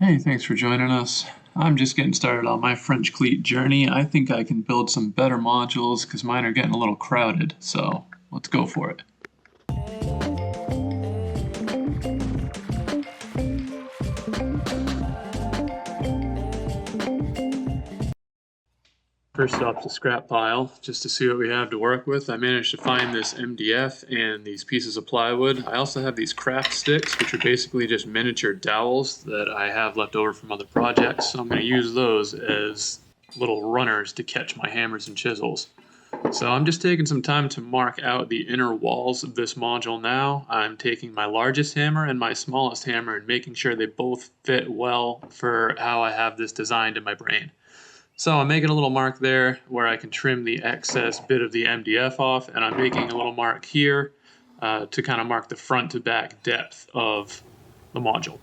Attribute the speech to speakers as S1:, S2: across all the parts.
S1: Hey, thanks for joining us. I'm just getting started on my French cleat journey. I think I can build some better modules because mine are getting a little crowded, so let's go for it. First off the scrap pile, just to see what we have to work with, I managed to find this MDF and these pieces of plywood. I also have these craft sticks, which are basically just miniature dowels that I have left over from other projects, so I'm going to use those as little runners to catch my hammers and chisels. So I'm just taking some time to mark out the inner walls of this module now. I'm taking my largest hammer and my smallest hammer and making sure they both fit well for how I have this designed in my brain. So I'm making a little mark there where I can trim the excess bit of the MDF off, and I'm making a little mark here to kind of mark the front to back depth of the module.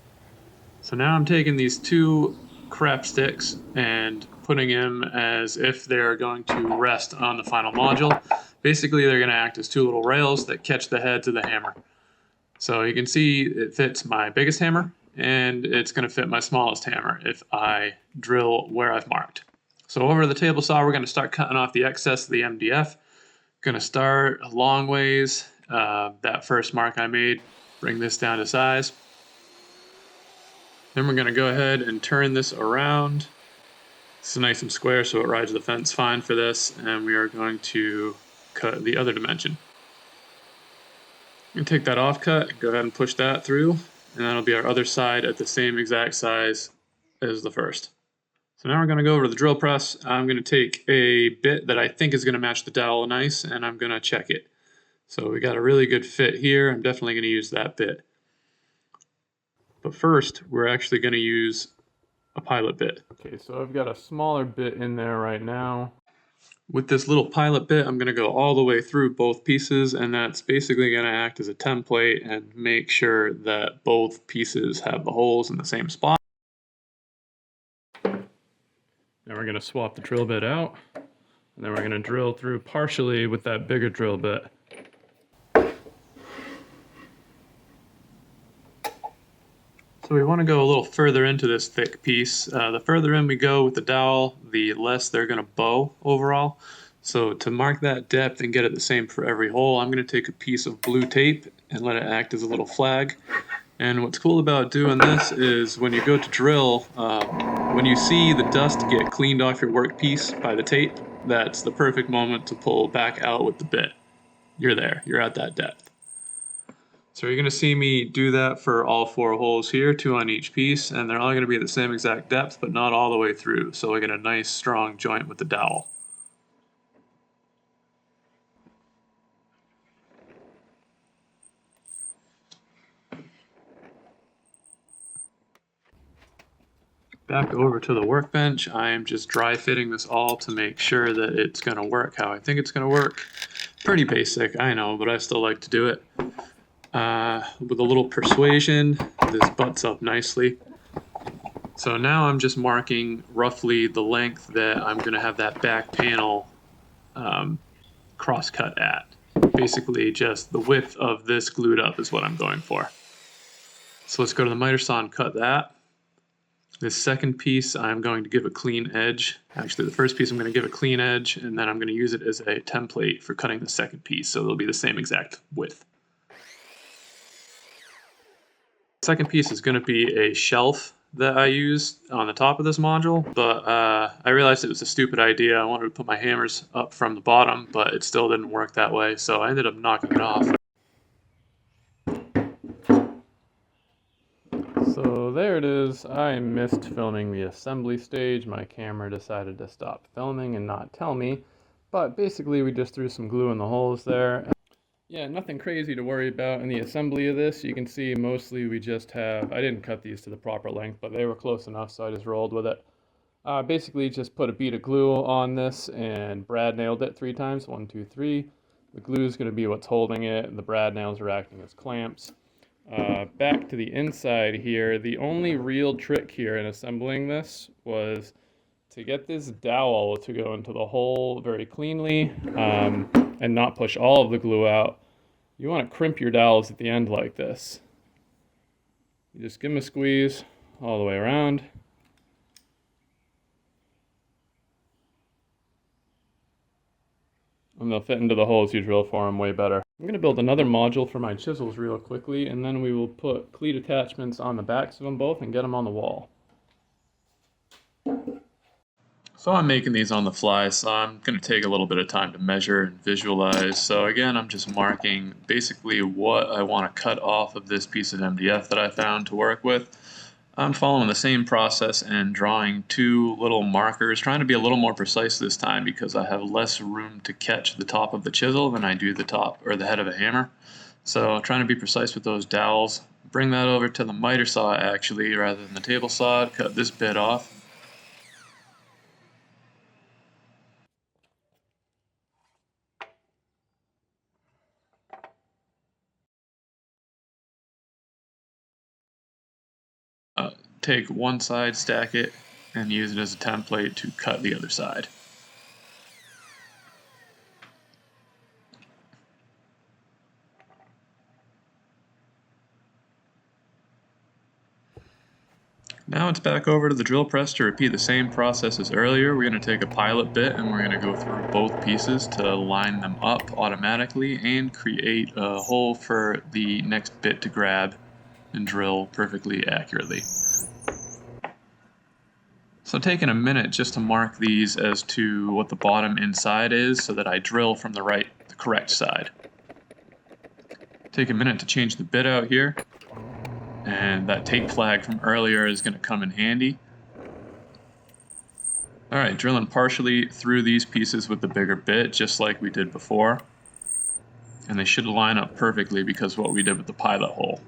S1: So now I'm taking these two craft sticks and putting them as if they're going to rest on the final module. Basically, they're going to act as two little rails that catch the heads of the hammer. So you can see it fits my biggest hammer, and it's going to fit my smallest hammer if I drill where I've marked. So over the table saw, we're going to start cutting off the excess of the MDF. Going to start a long ways. That first mark I made, bring this down to size. Then we're going to go ahead and turn this around. This is nice and square, so it rides the fence fine for this. And we are going to cut the other dimension. And take that off cut, go ahead and push that through, and that'll be our other side at the same exact size as the first. So now we're going to go over to the drill press. I'm going to take a bit that I think is going to match the dowel nice, and I'm going to check it. So we got a really good fit here. I'm definitely going to use that bit. But first, we're actually going to use a pilot bit.
S2: Okay, so I've got a smaller bit in there right now.
S1: With this little pilot bit, I'm going to go all the way through both pieces, and that's basically going to act as a template and make sure that both pieces have the holes in the same spot.
S2: Now we're going to swap the drill bit out, and then we're going to drill through partially with that bigger drill bit.
S1: So we want to go a little further into this thick piece. The further in we go with the dowel, the less they're going to bow overall. So to mark that depth and get it the same for every hole, I'm going to take a piece of blue tape and let it act as a little flag. And what's cool about doing this is when you go to drill, when you see the dust get cleaned off your workpiece by the tape, that's the perfect moment to pull back out with the bit. You're there, you're at that depth. So you're going to see me do that for all four holes here, two on each piece, and they're all going to be at the same exact depth, but not all the way through. So we get a nice strong joint with the dowel. Back over to the workbench, I am just dry fitting this all to make sure that it's going to work how I think it's going to work. Pretty basic, I know, but I still like to do it. With a little persuasion, this butts up nicely. So now I'm just marking roughly the length that I'm going to have that back panel cross cut at. Basically just the width of this glued up is what I'm going for. So let's go to the miter saw and cut that. This second piece I'm going to give a clean edge. Actually, the first piece I'm going to give a clean edge, and then I'm going to use it as a template for cutting the second piece, so they'll be the same exact width. The second piece is going to be a shelf that I use on the top of this module, but I realized it was a stupid idea. I wanted to put my hammers up from the bottom, but it still didn't work that way, so I ended up knocking it off.
S2: So there it is. I missed filming the assembly stage. My camera decided to stop filming and not tell me. But basically we just threw some glue in the holes there. Yeah, nothing crazy to worry about in the assembly of this. You can see mostly we just have, I didn't cut these to the proper length, but they were close enough, so I just rolled with it. Basically just put a bead of glue on this and brad nailed it 3 times, 1, 2, 3. The glue is going to be what's holding it, and the brad nails are acting as clamps. Back to the inside here, the only real trick here in assembling this was to get this dowel to go into the hole very cleanly and not push all of the glue out. You want to crimp your dowels at the end like this. You just give them a squeeze, all the way around. And they'll fit into the holes you drill for them way better. I'm going to build another module for my chisels real quickly, and then we will put cleat attachments on the backs of them both and get them on the wall.
S1: So I'm making these on the fly, so I'm going to take a little bit of time to measure and visualize. So again, I'm just marking basically what I want to cut off of this piece of MDF that I found to work with. I'm following the same process and drawing two little markers, trying to be a little more precise this time because I have less room to catch the top of the chisel than I do the top or the head of a hammer. So trying to be precise with those dowels. Bring that over to the miter saw actually rather than the table saw, cut this bit off. Take one side, stack it, and use it as a template to cut the other side. Now it's back over to the drill press to repeat the same process as earlier. We're going to take a pilot bit and we're going to go through both pieces to line them up automatically and create a hole for the next bit to grab and drill perfectly accurately. So taking a minute just to mark these as to what the bottom inside is so that I drill from the correct side. Take a minute to change the bit out here, and that tape flag from earlier is going to come in handy. Alright, drilling partially through these pieces with the bigger bit just like we did before, and they should line up perfectly because of what we did with the pilot hole.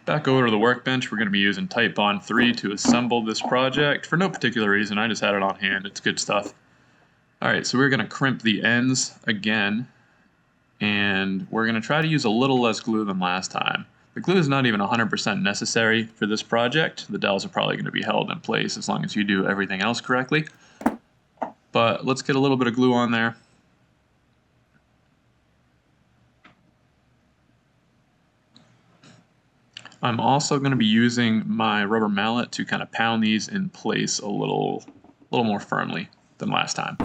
S1: Back over to the workbench, we're going to be using Type Bond 3 to assemble this project. For no particular reason, I just had it on hand. It's good stuff. Alright, so we're going to crimp the ends again, and we're going to try to use a little less glue than last time. The glue is not even 100% necessary for this project. The dowels are probably going to be held in place as long as you do everything else correctly. But let's get a little bit of glue on there. I'm also going to be using my rubber mallet to kind of pound these in place a little more firmly than last time.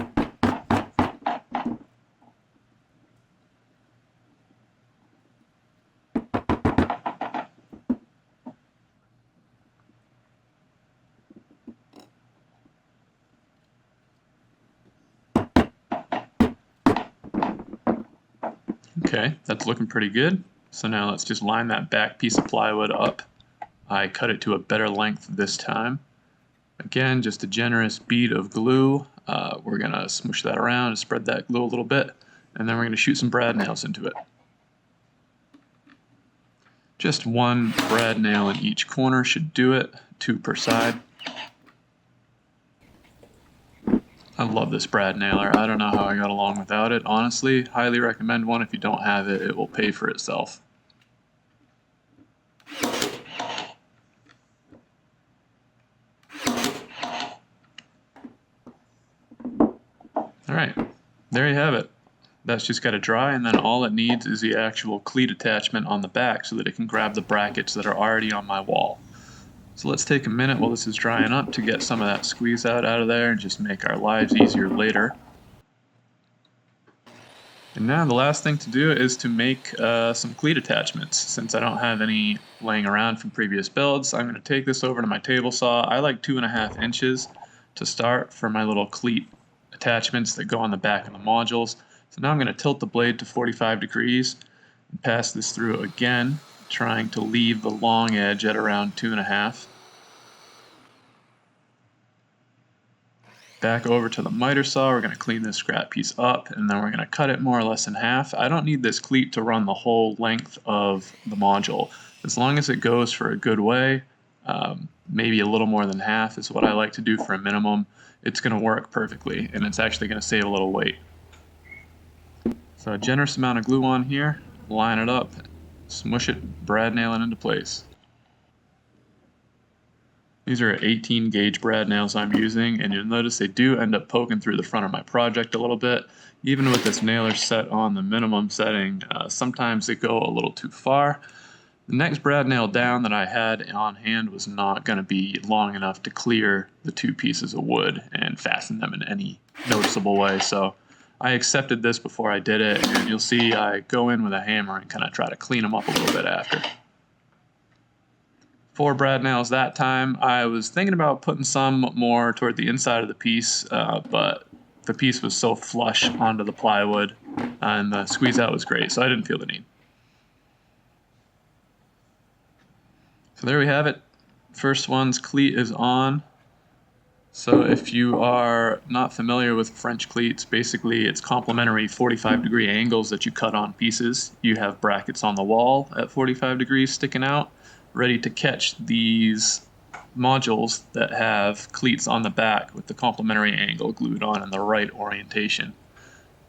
S1: Okay, that's looking pretty good. So now let's just line that back piece of plywood up. I cut it to a better length this time. Again, just a generous bead of glue. We're going to smoosh that around and spread that glue a little bit, and then we're going to shoot some brad nails into it. Just one brad nail in each corner should do it, 2 per side. I love this brad nailer. I don't know how I got along without it. Honestly, highly recommend one. If you don't have it, it will pay for itself. Alright, there you have it. That's just got to dry, and then all it needs is the actual cleat attachment on the back so that it can grab the brackets that are already on my wall. So let's take a minute while this is drying up to get some of that squeeze out of there and just make our lives easier later. And now the last thing to do is to make some cleat attachments. Since I don't have any laying around from previous builds, I'm going to take this over to my table saw. I like 2.5 inches to start for my little cleat attachments that go on the back of the modules. So now I'm going to tilt the blade to 45 degrees and pass this through again, trying to leave the long edge at around 2.5. Back over to the miter saw, we're going to clean this scrap piece up, and then we're going to cut it more or less in half. I don't need this cleat to run the whole length of the module. As long as it goes for a good way, maybe a little more than half is what I like to do for a minimum. It's going to work perfectly, and it's actually going to save a little weight. So a generous amount of glue on here, line it up, smush it, brad nail it into place. These are 18 gauge brad nails I'm using, and you'll notice they do end up poking through the front of my project a little bit. Even with this nailer set on the minimum setting, sometimes they go a little too far. The next brad nail down that I had on hand was not going to be long enough to clear the two pieces of wood and fasten them in any noticeable way, so I accepted this before I did it, and you'll see I go in with a hammer and kind of try to clean them up a little bit after. 4 brad nails that time. I was thinking about putting some more toward the inside of the piece, but the piece was so flush onto the plywood and the squeeze out was great, so I didn't feel the need. So there we have it. First one's cleat is on. So if you are not familiar with French cleats, basically it's complementary 45-degree angles that you cut on pieces. You have brackets on the wall at 45 degrees sticking out, ready to catch these modules that have cleats on the back with the complementary angle glued on in the right orientation.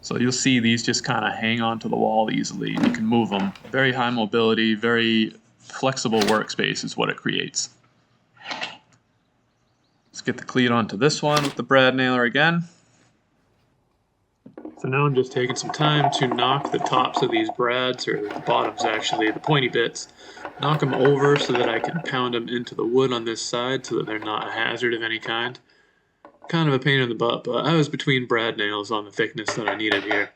S1: So you'll see these just kind of hang onto the wall easily. You can move them. Very high mobility, very flexible workspace is what it creates. Let's get the cleat onto this one with the brad nailer again. So now I'm just taking some time to knock the tops of these brads, or the bottoms actually, the pointy bits, knock them over so that I can pound them into the wood on this side so that they're not a hazard of any kind. Kind of a pain in the butt, but I was between brad nails on the thickness that I needed here.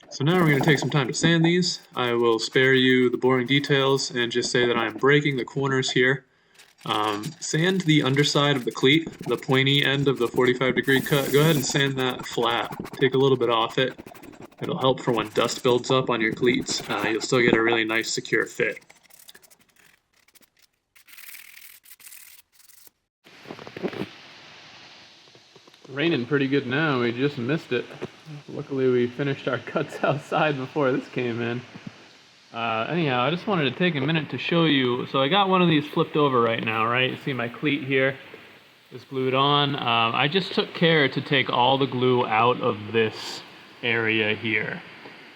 S1: So now we're going to take some time to sand these. I will spare you the boring details and just say that I'm breaking the corners here. Sand the underside of the cleat, the pointy end of the 45-degree cut. Go ahead and sand that flat. Take a little bit off it. It'll help for when dust builds up on your cleats. You'll still get a really nice secure fit.
S2: Raining pretty good now, we just missed it. Luckily we finished our cuts outside before this came in. Anyhow, I just wanted to take a minute to show you. So I got one of these flipped over right now, right? You see my cleat here is glued on. I just took care to take all the glue out of this area here.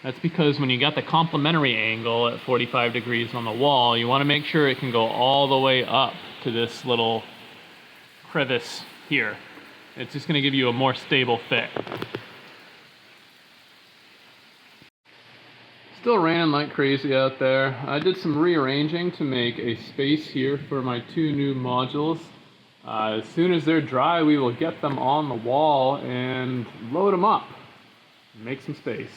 S2: That's because when you got the complementary angle at 45 degrees on the wall, you want to make sure it can go all the way up to this little crevice here. It's just going to give you a more stable fit. Still raining like crazy out there. I did some rearranging to make a space here for my 2 new modules. As soon as they're dry, we will get them on the wall and load them up. Make some space.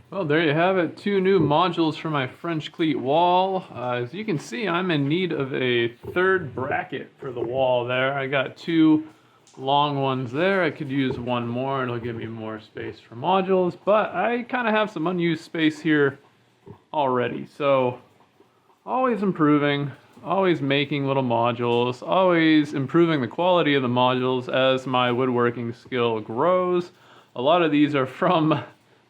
S2: Well, there you have it. 2 new modules for my French cleat wall. As you can see, I'm in need of a 3rd bracket for the wall there. I got 2 long ones there. I could use 1 more. It'll give me more space for modules, but I kind of have some unused space here already. So always improving, always making little modules, always improving the quality of the modules as my woodworking skill grows. A lot of these are from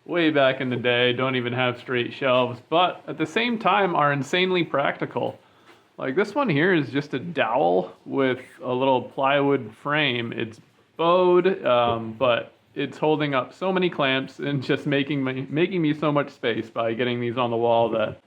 S2: way back in the day, don't even have straight shelves, but at the same time are insanely practical. Like this one here is just a dowel with a little plywood frame. It's bowed, but it's holding up so many clamps and just making me so much space by getting these on the wall. That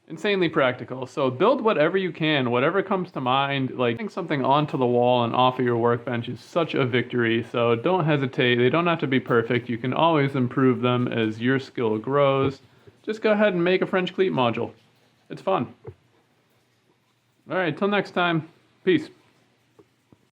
S2: insanely practical. So build whatever you can, whatever comes to mind. Like getting something onto the wall and off of your workbench is such a victory. So don't hesitate. They don't have to be perfect. You can always improve them as your skill grows. Just go ahead and make a French cleat module. It's fun. All right, till next time. Peace.